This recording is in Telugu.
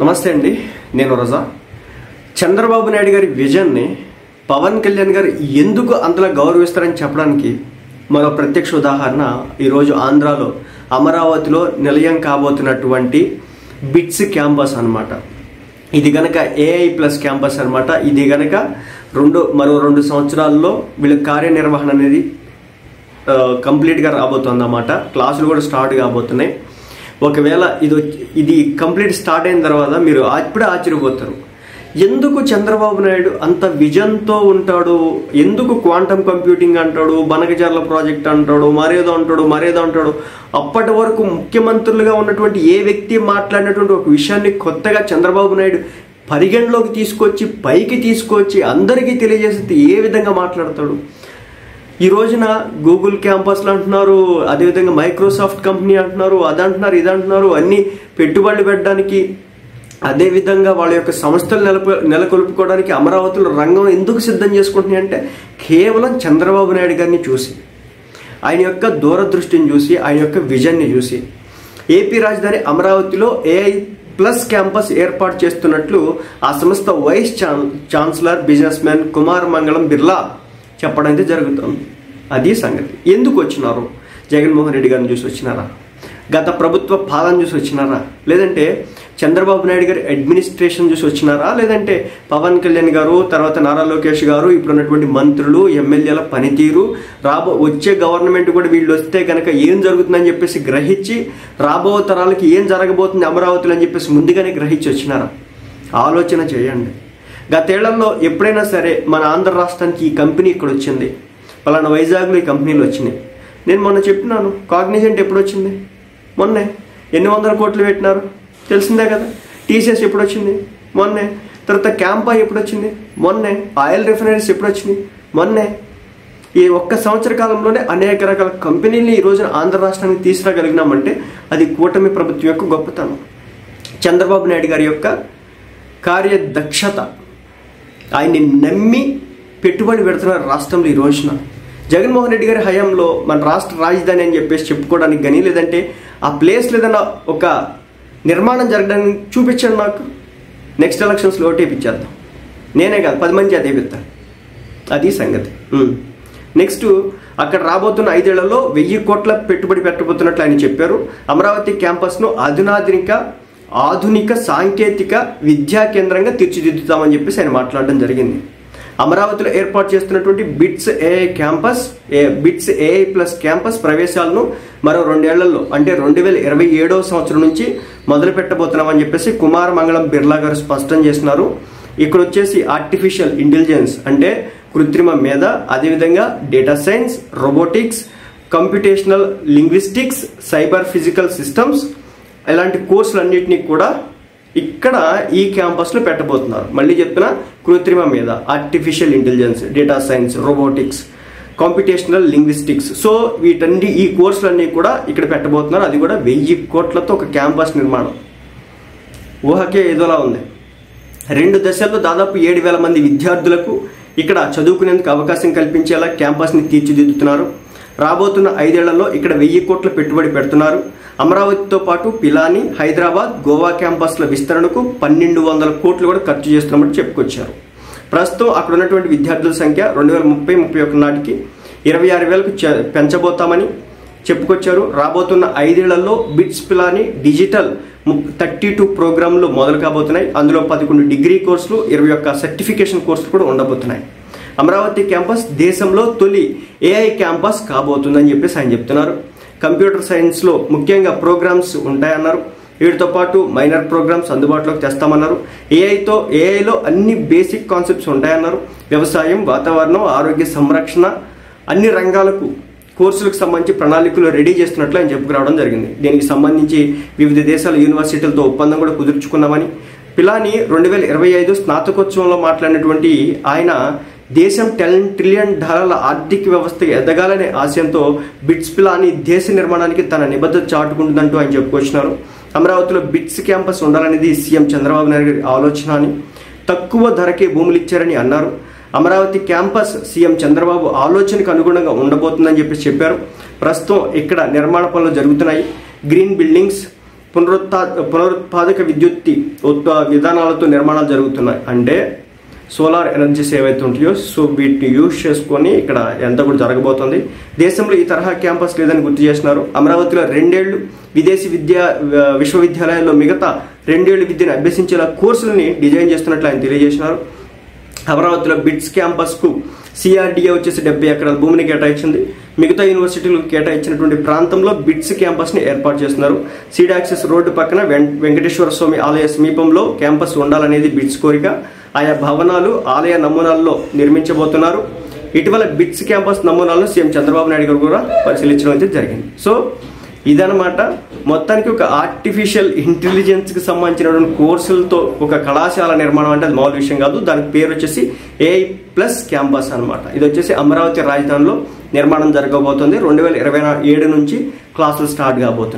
నమస్తే అండి, నేను రజా. చంద్రబాబు నాయుడు గారి విజన్ని పవన్ కళ్యాణ్ గారు ఎందుకు అంతలా గౌరవిస్తారని చెప్పడానికి మరో ప్రత్యక్ష ఉదాహరణ ఈరోజు ఆంధ్రాలో అమరావతిలో నిలయం కాబోతున్నటువంటి బిట్స్ క్యాంపస్ అన్నమాట. ఇది గనక ఏఐ ప్లస్ క్యాంపస్ అన్నమాట. ఇది గనక మరో 2 సంవత్సరాల్లో వీళ్ళ కార్యనిర్వహణ అనేది కంప్లీట్గా రాబోతుంది అన్నమాట. క్లాసులు కూడా స్టార్ట్ కాబోతున్నాయి. ఒకవేళ ఇది కంప్లీట్ స్టార్ట్ అయిన తర్వాత మీరు అప్పుడే ఆశ్చర్యపోతారు. ఎందుకు చంద్రబాబు నాయుడు అంత విజన్తో ఉంటాడు, ఎందుకు క్వాంటమ్ కంప్యూటింగ్ అంటాడు, బనకచర్ల ప్రాజెక్ట్ అంటాడు, మరేదో అంటాడు. అప్పటి వరకు ముఖ్యమంత్రులుగా ఉన్నటువంటి ఏ వ్యక్తి మాట్లాడినటువంటి ఒక విషయాన్ని కొత్తగా చంద్రబాబు నాయుడు పరిగణలోకి తీసుకొచ్చి పైకి తీసుకొచ్చి అందరికీ తెలియజేసి ఏ విధంగా మాట్లాడతాడు. ఈ రోజున గూగుల్ క్యాంపస్లు అంటున్నారు, అదేవిధంగా మైక్రోసాఫ్ట్ కంపెనీ అంటున్నారు, అదంటున్నారు ఇదంటున్నారు, అన్ని పెట్టుబడులు పెట్టడానికి, అదేవిధంగా వాళ్ళ యొక్క సంస్థలు నెలకొల్పుకోవడానికి అమరావతిలో రంగం ఎందుకు సిద్ధం చేసుకుంటున్నాయి అంటే కేవలం చంద్రబాబు నాయుడు గారిని చూసి, ఆయన యొక్క దూరదృష్టిని చూసి, ఆయన యొక్క విజన్ని చూసి ఏపీ రాజధాని అమరావతిలో ఏఐ ప్లస్ క్యాంపస్ ఏర్పాటు చేస్తున్నట్లు ఆ సంస్థ vice chancellor businessman Kumar Mangalam Birla చెప్పడం అయితే జరుగుతుంది. అది సంగతి. ఎందుకు వచ్చినారు? జగన్మోహన్ రెడ్డి గారిని చూసి వచ్చినారా? గత ప్రభుత్వ పాలన చూసి వచ్చినారా? లేదంటే చంద్రబాబు నాయుడు గారి అడ్మినిస్ట్రేషన్ చూసి వచ్చినారా? లేదంటే పవన్ కళ్యాణ్ గారు, తర్వాత నారా లోకేష్ గారు, ఇప్పుడున్నటువంటి మంత్రులు ఎమ్మెల్యేల పనితీరు, వచ్చే గవర్నమెంట్ కూడా వీళ్ళు వస్తే కనుక ఏం జరుగుతుందని చెప్పేసి గ్రహించి రాబో తరాలకి ఏం జరగబోతుంది అమరావతిలో అని చెప్పేసి ముందుగానే గ్రహించి వచ్చినారా? ఆలోచన చేయండి. గతేళ్లలో ఎప్పుడైనా సరే మన ఆంధ్ర రాష్ట్రానికి ఈ కంపెనీ ఇక్కడ వచ్చింది, పలానా వైజాగ్లో ఈ కంపెనీలు వచ్చినాయి. నేను మొన్న చెప్పినాను, కాగ్నిజెంట్ ఎప్పుడు వచ్చింది? మొన్నే. ఎన్ని వందల కోట్లు పెట్టినారు తెలిసిందే కదా. టీసీఎస్ ఎప్పుడు వచ్చింది? మొన్నే. తర్వాత క్యాంపా ఎప్పుడు వచ్చింది? మొన్నే. ఆయిల్ రిఫైనరీస్ ఎప్పుడు వచ్చినాయి? మొన్నే. ఈ ఒక్క సంవత్సర కాలంలోనే అనేక రకాల కంపెనీలు ఈ రోజున ఆంధ్ర రాష్ట్రానికి తీసుకురాగలిగినామంటే అది కూటమి ప్రభుత్వం యొక్క గొప్పతనం, చంద్రబాబు నాయుడు గారి యొక్క కార్యదక్షత. ఆయన్ని నమ్మి పెట్టుబడి పెడుతున్నారు రాష్ట్రంలో. ఈ రోజున జగన్మోహన్ రెడ్డి గారి హయాంలో మన రాష్ట్ర రాజధాని అని చెప్పేసి చెప్పుకోవడానికి కానీ, లేదంటే ఆ ప్లేస్లో ఏదైనా ఒక నిర్మాణం జరగడానికి చూపించాడు నాకు. నెక్స్ట్ ఎలక్షన్స్లో ఓటేపిచ్చేద్దాం, నేనే కాదు 10 మంది అదేపిస్తాను. అది సంగతి. నెక్స్ట్ అక్కడ రాబోతున్న 5 ఏళ్లలో 1000 కోట్ల పెట్టుబడి పెట్టబోతున్నట్లు ఆయన చెప్పారు. అమరావతి క్యాంపస్ను ఆధునిక సాంకేతిక విద్యా కేంద్రంగా తీర్చిదిద్దుతామని చెప్పేసి ఆయన మాట్లాడడం జరిగింది. అమరావతిలో ఏర్పాటు చేస్తున్నటువంటి బిట్స్ ఏఐ ప్లస్ క్యాంపస్ ప్రవేశాలను మరో 2 ఏళ్లలో అంటే 2027వ సంవత్సరం నుంచి మొదలు పెట్టబోతున్నామని చెప్పేసి కుమార్ మంగళం బిర్లా గారు స్పష్టం చేస్తున్నారు. ఇక్కడ వచ్చేసి ఆర్టిఫిషియల్ ఇంటెలిజెన్స్ అంటే కృత్రిమ మేధ, అదేవిధంగా data science, robotics, computational linguistics, cyber physical systems ఇలాంటి కోర్సులన్నింటినీ కూడా ఇక్కడ ఈ క్యాంపస్లో పెట్టబోతున్నారు. మళ్ళీ చెప్తున్నా, కృత్రిమ మీద, artificial intelligence, data science, robotics, computational linguistics. So ఈ కోర్సులన్నీ కూడా ఇక్కడ పెట్టబోతున్నారు. అది కూడా 1000 కోట్లతో ఒక క్యాంపస్ నిర్మాణం. ఊహకే ఏదోలా ఉంది. 2 దశల్లో దాదాపు 7,000 మంది విద్యార్థులకు ఇక్కడ చదువుకునేందుకు అవకాశం కల్పించేలా క్యాంపస్ని తీర్చిదిద్దుతున్నారు. రాబోతున్న 5 ఏళ్లలో ఇక్కడ 1000 కోట్ల పెట్టుబడి పెడుతున్నారు. అమరావతితో పాటు పిలాని, హైదరాబాద్, గోవా క్యాంపస్ల విస్తరణకు 1200 కోట్లు కూడా ఖర్చు చేస్తున్నామని చెప్పుకొచ్చారు. ప్రస్తుతం అక్కడ ఉన్నటువంటి విద్యార్థుల సంఖ్య 2030-31 నాటికి 26,000కు పెంచబోతామని చెప్పుకొచ్చారు. రాబోతున్న 5 ఏళ్లలో బిట్స్ పిలాని డిజిటల్ 32 ప్రోగ్రాంలు మొదలు కాబోతున్నాయి. అందులో 11 డిగ్రీ కోర్సులు, 21 సర్టిఫికేషన్ కోర్సులు కూడా ఉండబోతున్నాయి. అమరావతి క్యాంపస్ దేశంలో తొలి ఏఐ క్యాంపస్ కాబోతుందని చెప్పేసి ఆయన చెప్తున్నారు. కంప్యూటర్ సైన్స్లో ముఖ్యంగా ప్రోగ్రామ్స్ ఉంటాయన్నారు. వీటితో పాటు మైనర్ ప్రోగ్రామ్స్ అందుబాటులోకి తెస్తామన్నారు. ఏఐలో అన్ని బేసిక్ కాన్సెప్ట్స్ ఉంటాయన్నారు. వ్యవసాయం, వాతావరణం, ఆరోగ్య సంరక్షణ అన్ని రంగాలకు కోర్సులకు సంబంధించి ప్రణాళికలు రెడీ చేస్తున్నట్లు ఆయన చెప్పుకురావడం జరిగింది. దీనికి సంబంధించి వివిధ దేశాల యూనివర్సిటీలతో ఒప్పందం కూడా కుదుర్చుకున్నామని పిలాని 2025 స్నాతకోత్సవంలో మాట్లాడినటువంటి ఆయన దేశం $10 ట్రిలియన్ ఆర్థిక వ్యవస్థ ఎదగాలనే ఆశయంతో బిట్స్ పిలాని దేశ నిర్మాణానికి తన నిబద్ధత చాటుకుంటుందంటూ ఆయన చెప్పుకొచ్చినారు. అమరావతిలో బిట్స్ క్యాంపస్ ఉండాలనేది సీఎం చంద్రబాబు నాయుడు గారి ఆలోచన అని, తక్కువ ధరకే భూములు ఇచ్చారని అన్నారు. అమరావతి క్యాంపస్ సీఎం చంద్రబాబు ఆలోచనకు అనుగుణంగా ఉండబోతుందని చెప్పారు. ప్రస్తుతం ఇక్కడ నిర్మాణ పనులు జరుగుతున్నాయి. గ్రీన్ బిల్డింగ్స్, పునరుత్పాదక విద్యుత్ విధానాలతో నిర్మాణాలు జరుగుతున్నాయి. అంటే సోలార్ ఎనర్జీస్ ఏవైతే ఉంటాయో సో వీటిని యూజ్ చేసుకొని ఇక్కడ ఎంత కూడా జరగబోతుంది. దేశంలో ఈ తరహా క్యాంపస్ లేదని గుర్తు చేస్తున్నారు. అమరావతిలో 2 ఏళ్లు విదేశీ విశ్వవిద్యాలయాల్లో మిగతా 2 ఏళ్లు విద్యను అభ్యసించేలా కోర్సులని డిజైన్ చేస్తున్నట్లు ఆయన తెలియజేసినారు. అమరావతిలో బిట్స్ క్యాంపస్కు సిఆర్డీఏ వచ్చేసి 70 ఎకరాల భూమిని కేటాయించింది. మిగతా యూనివర్సిటీలకు కేటాయించినటువంటి ప్రాంతంలో బిట్స్ క్యాంపస్ని ఏర్పాటు చేస్తున్నారు. సీడ్ యాక్సెస్ రోడ్డు పక్కన వెంకటేశ్వర స్వామి ఆలయ సమీపంలో క్యాంపస్ ఉండాలనేది బిట్స్ కోరిక. ఆయా భవనాలు ఆలయ నమూనాల్లో నిర్మించబోతున్నారు. ఇటీవల బిట్స్ క్యాంపస్ నమూనాలను సీఎం చంద్రబాబు నాయుడు గారు కూడా పరిశీలించడం అయితే జరిగింది. సో ఇదనమాట మొత్తానికి ఒక ఆర్టిఫిషియల్ ఇంటెలిజెన్స్కి సంబంధించినటువంటి కోర్సులతో ఒక కళాశాల నిర్మాణం అంటే అది మామూలు విషయం కాదు. దానికి పేరు వచ్చేసి AI+ క్యాంపస్ అనమాట. ఇది వచ్చేసి అమరావతి రాజధానిలో నిర్మాణం జరగబోతుంది. 2027 నుంచి క్లాసులు స్టార్ట్ కాబోతుంది.